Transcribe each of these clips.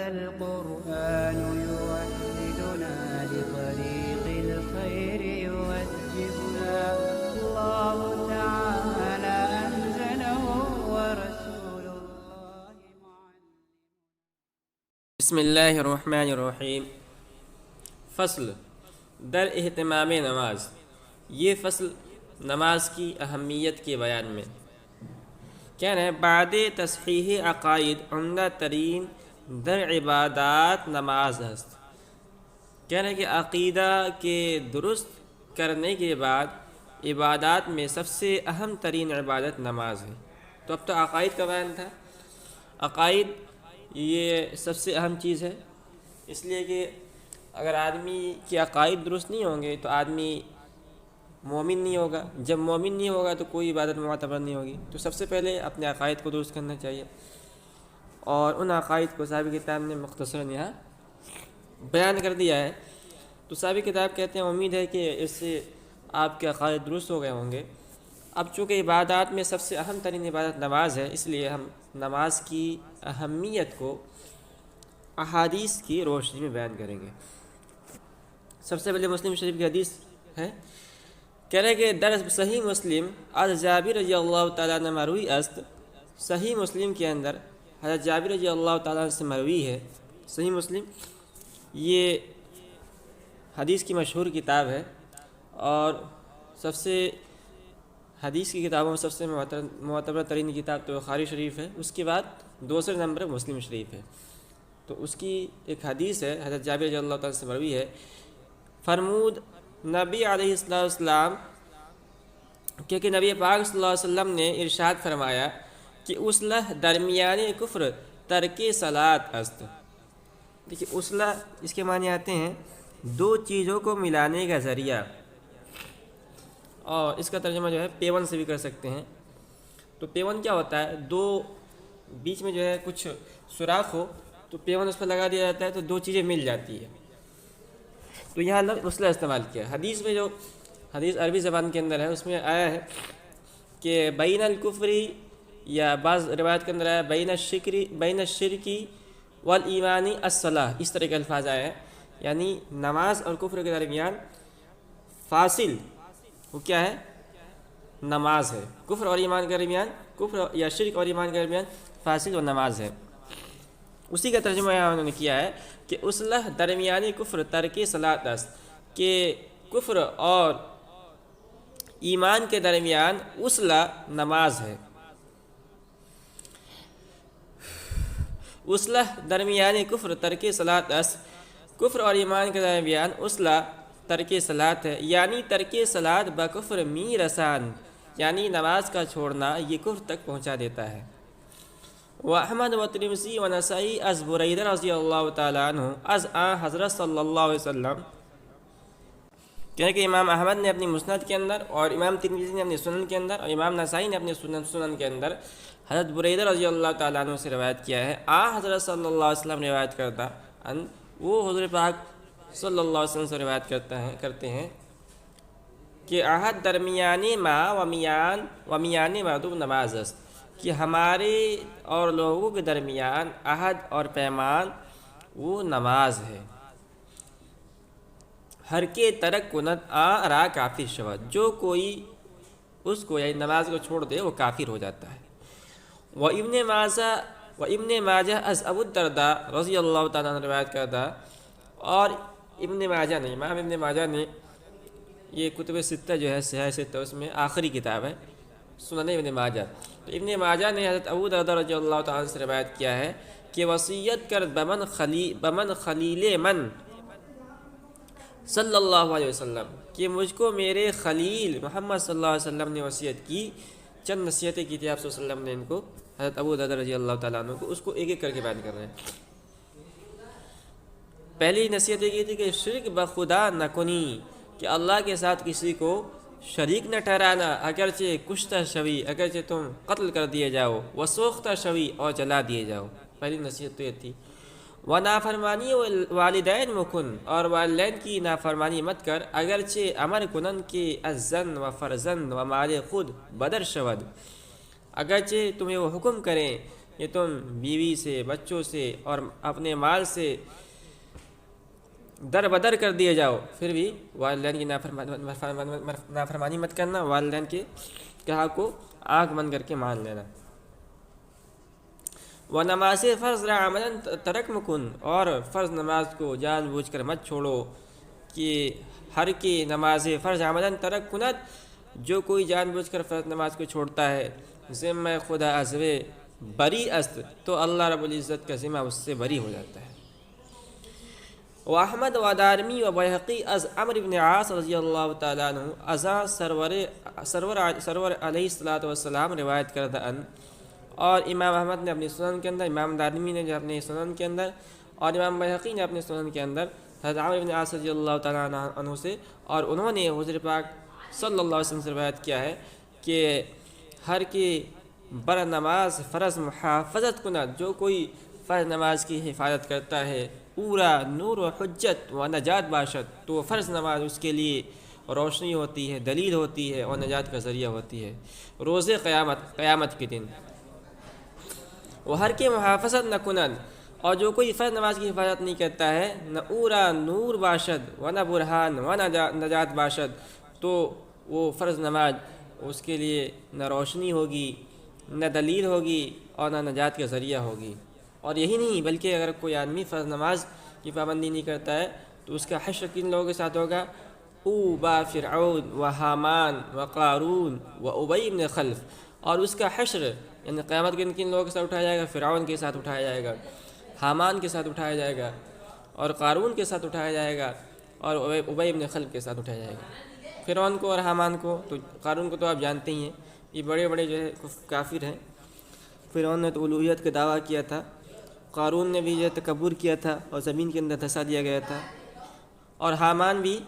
القرآن يوحدنا لطريق الخير يوجهنا الله تعالى أنزله ورسول الله معلم. بسم اللہ الرحمن الرحیم. فصل در اہتمام نماز. یہ فصل نماز کی اہمیت کے بیان میں کیا ہے. بعد تصحیح عقائد عمدہ ترین در عبادات نماز است. کہہ رہے کہ عقیدہ کے درست کرنے کے بعد عبادات میں سب سے اہم ترین عبادت نماز ہے. تو اب تو عقائد کا بیان تھا. عقائد یہ سب سے اہم چیز ہے، اس لیے کہ اگر آدمی کے عقائد درست نہیں ہوں گے تو آدمی مومن نہیں ہوگا. جب مومن نہیں ہوگا تو کوئی عبادت معتبر نہیں ہوگی. تو سب سے پہلے اپنے عقائد کو درست کرنا چاہیے، اور ان عقائد کو صاحب کتاب نے مختصراً یہاں بیان کر دیا ہے. تو صاحب کتاب کہتے ہیں امید ہے کہ اس سے آپ کے عقائد درست ہو گئے ہوں گے. اب چونکہ عبادات میں سب سے اہم ترین عبادت نماز ہے، اس لیے ہم نماز کی اہمیت کو احادیث کی روشنی میں بیان کریں گے. سب سے پہلے مسلم شریف کی حدیث ہے. کہہ رہے کہ در صحیح مسلم از جابر رضی اللہ تعالیٰ عنہ مروی است. صحیح مسلم کے اندر حضرت جابر رضی اللہ تعالیٰ عنہ سے مروی ہے. صحیح مسلم یہ حدیث کی مشہور کتاب ہے، اور سب سے حدیث کی کتابوں میں سب سے معتبر ترین کتاب تو بخاری شریف ہے. اس کے بعد دوسرے نمبر مسلم شریف ہے. تو اس کی ایک حدیث ہے، حضرت جابر رضی اللہ تعالیٰ سے مروی ہے. فرمود نبی علیہ السلام کیونکہ نبی پاک صلی اللہ علیہ وسلم نے ارشاد فرمایا کہ اصلح درمیان کفر ترک صلاۃ است. دیکھیے اصلح اس کے معنی آتے ہیں دو چیزوں کو ملانے کا ذریعہ، اور اس کا ترجمہ جو ہے پیون سے بھی کر سکتے ہیں. تو پیون کیا ہوتا ہے؟ دو بیچ میں جو ہے کچھ سوراخ ہو تو پیون اس پر لگا دیا جاتا ہے تو دو چیزیں مل جاتی ہے. تو یہاں لفظ اصلح استعمال کیا. حدیث میں جو حدیث عربی زبان کے اندر ہے اس میں آیا ہے کہ بین الکفری، یا بعض روایت کے اندر آیا بین الشرکی والایمانی الصلاح. اس طرح کے الفاظ آئے ہیں، یعنی نماز اور کفر کے درمیان فاصل وہ کیا ہے؟ نماز ہے. کفر اور ایمان کے درمیان، کفر یا شرک اور ایمان کے درمیان فاصل و نماز ہے. اسی کا ترجمہ یہاں انہوں نے کیا ہے کہ اصلح درمیانی کفر ترک صلاۃ است، کہ کفر اور ایمان کے درمیان اصلح نماز ہے. اصلح درمیانی کفر ترک صلاۃ است، کفر اور ایمان کے درمیان اصلح ترک صلاۃ ہے. یعنی ترک صلاۃ بکفر می رسان، یعنی نماز کا چھوڑنا یہ کفر تک پہنچا دیتا ہے. واحمد و ترمذی و نسائی از بریدہ رضی اللہ تعالیٰ عنہ از حضرت صلی اللہ علیہ وسلم. کہ امام احمد نے اپنی مسند کے اندر، اور امام ترمذی نے اپنی سنن کے اندر، اور امام نسائی نے اپنے سنن کے اندر حضرت بریدہ رضی اللہ تعالیٰ عنہ سے روایت کیا ہے. حضرت صلی اللہ علیہ وسلم روایت کرتا، وہ حضور پاک صلی اللہ علیہ وسلم سے روایت کرتے ہیں کہ عہد درمیانی ما و میان مردم نماز است، کہ ہمارے اور لوگوں کے درمیان عہد اور پیمان وہ نماز ہے. ہر کے ترک کنت را کافر شود، جو کوئی اس کو یعنی نماز کو چھوڑ دے وہ کافر ہو جاتا ہے. ابن ماجہ از ابو الدرداء رضی اللہ تعالیٰ عنہ روایت کرتا، اور ابن ماجہ نے، امام ابن ماجہ نے، یہ کتب ستہ جو ہے صحیح ستہ اس میں آخری کتاب ہے سنن ابن ماجہ. تو ابن ماجہ نے حضرت ابو الدرداء رضی اللہ تعالیٰ عنہ سے روایت کیا ہے کہ وصیت کر بمن خلیل من صلی اللہ علیہ وسلم، کہ مجھ کو میرے خلیل محمد صلی اللہ علیہ وسلم نے وصیت کی. چند نصیحتیں کی تھی آپ صلی اللہ علیہ وسلم نے ان کو، حضرت ابو الدرداء رضی اللہ تعالیٰ عنہ کو. اس کو ایک ایک کر کے بیان کر رہے ہیں. پہلی نصیحت یہ کی تھی کہ شرک بخدا نہ کنی، کہ اللہ کے ساتھ کسی کو شریک نہ ٹھہرانا، اگرچہ کشتہ شوی، اگرچہ تم قتل کر دیے جاؤ، وسوختہ شوی، اور جلا دیے جاؤ. پہلی نصیحت تو یہ تھی. و نافرمانی والدین مکن، اور والدین کی نافرمانی مت کر، اگرچہ امر کنن کے ازن و فرزن و مال خود بدر شود، اگرچہ تمہیں وہ حکم کریں کہ تم بیوی سے، بچوں سے اور اپنے مال سے در بدر کر دیے جاؤ، پھر بھی والدین کی نافرمانی مت کرنا، والدین کے کہا کو آنکھ بند کر کے مان لینا۔ وہ نماز فرض را عملاً ترک مکن، اور فرض نماز کو جان بوجھ کر مت چھوڑو کہ ہر کی نماز فرض عملاً ترک کنت، جو کوئی جان بوجھ کر فرض نماز کو چھوڑتا ہے، ذمہ خدا ازوے بری است، تو اللہ رب العزت کا ذمہ اس سے بری ہو جاتا ہے۔ و احمد و دارمی و بیہقی از عمرو بن عاص رضی اللہ تعالیٰ عنہ ازاں سرور علیہ الصلاۃ والسلام روایت کردہ ان، اور امام احمد نے اپنی سنن کے اندر، امام دارمی نے جو اپنے سنن کے اندر، اور امام بیہقی نے اپنے سنن کے اندر حضرت عمرو بن عاص رضی اللہ تعالیٰ عنہ سے، اور انہوں نے حضور پاک صلی اللہ علیہ وسلم سے روایت کیا ہے کہ ہر کی بر نماز فرض محافظت کند، جو کوئی فرض نماز کی حفاظت کرتا ہے، پورا نور و حجت و نجات باشد، تو فرض نماز اس کے لیے روشنی ہوتی ہے، دلیل ہوتی ہے اور نجات کا ذریعہ ہوتی ہے روز قیامت کے دن۔ وہ ہر کے محافظت نہ کند، اور جو کوئی فرض نماز کی حفاظت نہیں کرتا ہے، نہ اورا نور باشد و نہ برہان و نجات باشد، تو وہ فرض نماز اس کے لیے نہ روشنی ہوگی، نہ دلیل ہوگی اور نہ نجات کا ذریعہ ہوگی۔ اور یہی نہیں بلکہ اگر کوئی آدمی فرض نماز کی پابندی نہیں کرتا ہے تو اس کا حشر کن لوگوں کے ساتھ ہوگا؟ اوبا فرعون و حامان و قارون و ابی بن خلف، اور اس کا حشر یعنی قیامت کے دن کن لوگوں کے ساتھ اٹھایا جائے گا؟ فرعون کے ساتھ اٹھایا جائے گا، حامان کے ساتھ اٹھایا جائے گا، اور قارون کے ساتھ اٹھایا جائے گا، اور ابی بن خلف کے ساتھ اٹھایا جائے گا۔ فرعون کو اور حامان کو، تو قارون کو تو آپ جانتے ہی ہیں، یہ بڑے بڑے جو ہے کافر ہیں۔ فرعون نے تو الوہیت کا دعویٰ کیا تھا، قارون نے بھی جو ہے تکبر کیا تھا اور زمین کے اندر دھسا دیا گیا تھا، اور حامان بھی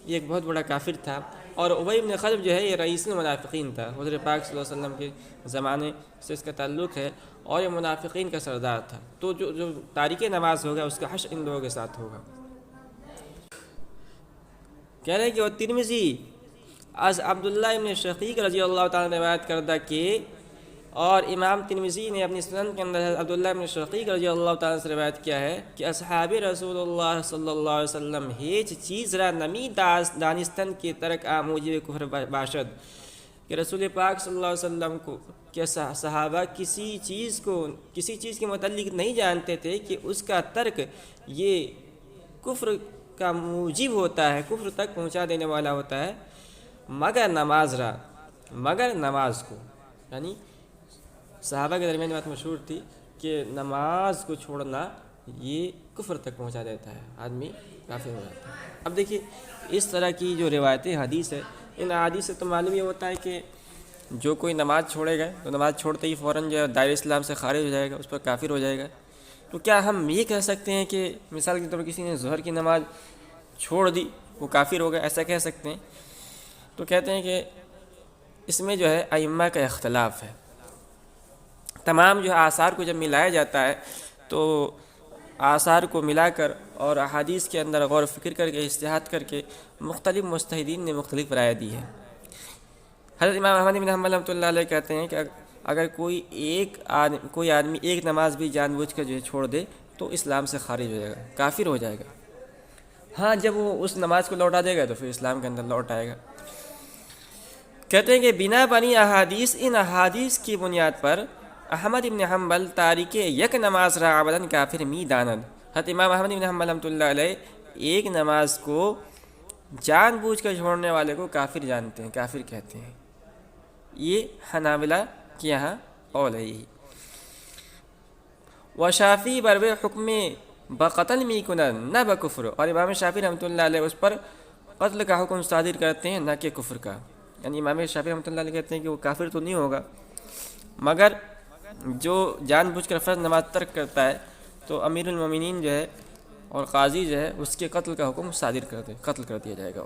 یہ ایک بہت بڑا کافر تھا، اور ابی بن خلف جو ہے یہ رئیس المنافقین تھا، حضور پاک صلی اللہ علیہ وسلم کے زمانے سے اس کا تعلق ہے، اور یہ منافقین کا سردار تھا۔ تو جو تارک نماز ہوگا اس کا حشر ان لوگوں کے ساتھ ہوگا۔ کہہ رہے ہیں کہ وہ ترمذی از عبداللہ ابن شقیق رضی اللہ تعالیٰ نے روایت کردہ کہ، اور امام ترمذی نے اپنی سنن کے اندر عبداللہ ابن شقیق رضی اللہ تعالیٰ سے روایت کیا ہے کہ اصحاب رسول اللہ صلی اللہ علیہ وسلم ہیچ چیز را نمی دانستن کے ترک موجب کفر باشد، کہ رسول پاک صلی اللہ علیہ وسلم کو کہ صحابہ کسی چیز کے متعلق نہیں جانتے تھے کہ اس کا ترک یہ کفر کا موجب ہوتا ہے، کفر تک پہنچا دینے والا ہوتا ہے، مگر نماز کو، یعنی صحابہ کے درمیان بات مشہور تھی کہ نماز کو چھوڑنا یہ کفر تک پہنچا دیتا ہے، آدمی کافر ہو جاتا ہے۔ اب دیکھیے اس طرح کی جو روایتیں حدیث ہے، ان حدیث سے تو معلوم یہ ہوتا ہے کہ جو کوئی نماز چھوڑے گا تو نماز چھوڑتے ہی فوراً جو ہے دائرہ اسلام سے خارج ہو جائے گا، اس پر کافر ہو جائے گا۔ تو کیا ہم یہ کہہ سکتے ہیں کہ مثال کے طور پر کسی نے ظہر کی نماز چھوڑ دی وہ کافر ہو گیا، ایسا کہہ سکتے ہیں؟ تو کہتے ہیں کہ اس میں جو ہے ائمہ کا اختلاف ہے۔ تمام جو آثار کو جب ملایا جاتا ہے تو آثار کو ملا کر اور احادیث کے اندر غور و فکر کر کے اجتہاد کر کے مختلف مجتہدین نے مختلف رائے دی ہے۔ حضرت امام احمد بن حنبل رحمۃ اللہ علیہ کہتے ہیں کہ اگر کوئی آدمی ایک نماز بھی جان بوجھ کر جو ہے چھوڑ دے تو اسلام سے خارج ہو جائے گا، کافر ہو جائے گا۔ ہاں جب وہ اس نماز کو لوٹا دے گا تو پھر اسلام کے اندر لوٹ آئے گا۔ کہتے ہیں کہ بنا بنی احادیث، ان احادیث کی بنیاد پر احمد بن حنبل تارک یک نماز را عبداً کافر می داند، حضرت امام احمد بن حنبل رحمۃ اللہ علیہ ایک نماز کو جان بوجھ کر چھوڑنے والے کو کافر جانتے ہیں، کافر کہتے ہیں۔ یہ حنابلہ کے یہاں قول ہے یہی۔ و شافی برو حکم بقتل می کنن نہ بکفر، اور امام شافی رحمۃ اللہ علیہ اس پر قتل کا حکم صادر کرتے ہیں نہ کہ کفر کا، یعنی امام شافی رحمۃ اللہ علیہ کہتے ہیں کہ وہ کافر تو نہیں ہوگا، مگر جو جان بوجھ کر فرض نماز ترک کرتا ہے تو امیر المومنین جو ہے اور قاضی جو ہے اس کے قتل کا حکم صادر قتل کر دیا جائے گا۔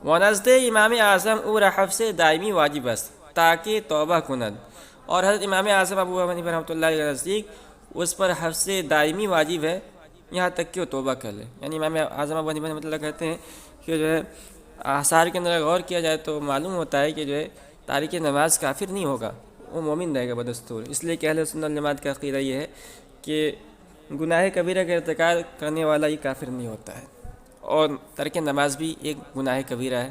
ونزد امام اعظم اور حفظ دائمی واجب است تاکہ توبہ کند، اور حضرت امام اعظم ابو حنیفہ رحمۃ اللہ علیہ نزدیک اس پر حفظ دائمی واجب ہے یہاں تک کہ وہ توبہ کر لے۔ یعنی امام اعظم ابو حنیفہ رحمۃ اللہ کہتے ہیں کہ جو ہے آثار کے اندر غور کیا جائے تو معلوم ہوتا ہے کہ جو ہے تارک نماز کافر نہیں ہوگا، وہ مومن رہے گا بدستور۔ اس لیے کہ اہل سنت والجماعت کا عقیدہ یہ ہے کہ گناہ کبیرہ کا ارتکاب کرنے والا ہی کافر نہیں ہوتا ہے، اور ترک نماز بھی ایک گناہ کبیرہ ہے۔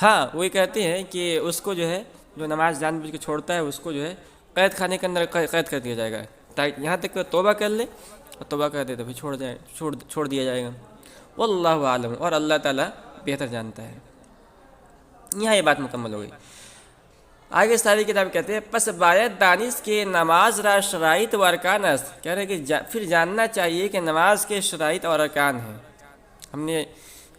ہاں وہ یہ کہتے ہیں کہ اس کو جو ہے جو نماز جان بوجھ کے چھوڑتا ہے اس کو جو ہے قید خانے کے اندر قید کر دیا جائے گا، تاکہ یہاں تک کہ توبہ کر لے، اور توبہ کر دے تو پھر چھوڑ دیا جائے گا۔ واللہ عالم، اور اللہ تعالیٰ بہتر جانتا ہے۔ یہاں یہ بات مکمل ہو گئی۔ آگے ساری کتاب کہتے ہیں پس باید دانست کے نماز را شرائط و ارکان است، کہہ رہے کہ پھر جاننا چاہیے کہ نماز کے شرائط اور ارکان ہیں۔ ہم نے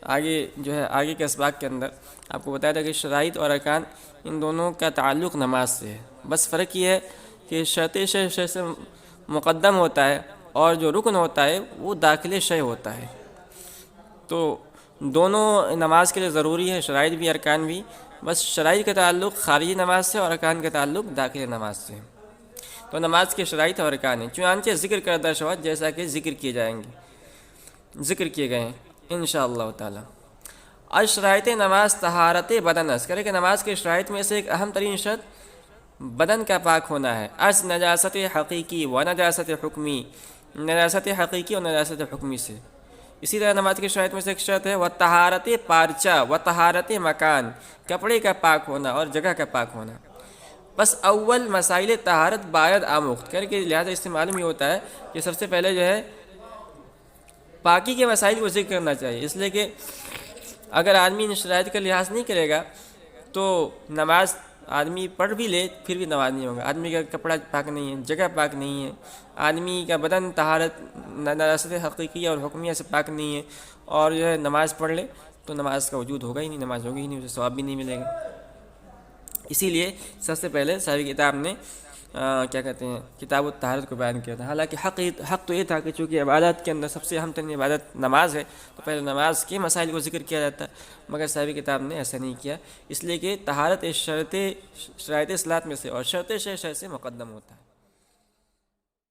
آگے کے اسباق کے اندر آپ کو بتایا تھا کہ شرائط اور ارکان ان دونوں کا تعلق نماز سے ہے، بس فرق یہ ہے کہ شرط شے سے مقدم ہوتا ہے، اور جو رکن ہوتا ہے وہ داخل شے ہوتا ہے۔ تو دونوں نماز کے لیے ضروری ہے، شرائط بھی ارکان بھی، بس شرائط کا تعلق خارجی نماز سے اور ارکان کا تعلق داخل نماز سے۔ تو نماز کے شرائط اور ارکان ہیں، چنانچہ ذکر کردہ شواہد جیسا کہ ذکر کیے گئے ہیں انشاءاللہ تعالی۔ الشرائط نماز طہارت بدن است، کرے کہ نماز کے شرائط میں سے ایک اہم ترین شرط بدن کا پاک ہونا ہے، از نجاست حقیقی و نجاست حکمی، نجاست حقیقی اور نجاست حکمی سے۔ اسی طرح نماز کے شرائط میں سے ایک شرط ہے وہ طہارت پارچہ و طہارت مکان، کپڑے کا پاک ہونا اور جگہ کا پاک ہونا۔ بس اول مسائل طہارت باید آموخت، کر کے لہٰذا اس سے معلوم یہ ہوتا ہے کہ سب سے پہلے جو ہے پاکی کے مسائل کو ذکر کرنا چاہیے، اس لیے کہ اگر آدمی ان شرائط کا لحاظ نہیں کرے گا تو نماز آدمی پڑھ بھی لے پھر بھی نماز نہیں ہوگا۔ آدمی کا کپڑا پاک نہیں ہے، جگہ پاک نہیں ہے، آدمی کا بدن طہارت نجاست حقیقیہ اور حکمیہ سے پاک نہیں ہے، اور جو ہے نماز پڑھ لے تو نماز کا وجود ہوگا ہی نہیں، نماز ہوگی ہی نہیں، اسے ثواب بھی نہیں ملے گا۔ اسی لیے سب سے پہلے صاحب کتاب نے کتاب الطہارت کو بیان کیا تھا۔ حالانکہ حق تو یہ تھا کہ چونکہ عبادت کے اندر سب سے اہم ترین عبادت نماز ہے تو پہلے نماز کے مسائل کو ذکر کیا جاتا، مگر صاحب کتاب نے ایسا نہیں کیا، اس لیے کہ طہارت شرائط صلاۃ میں سے اور شرط شے سے مقدم ہوتا ہے۔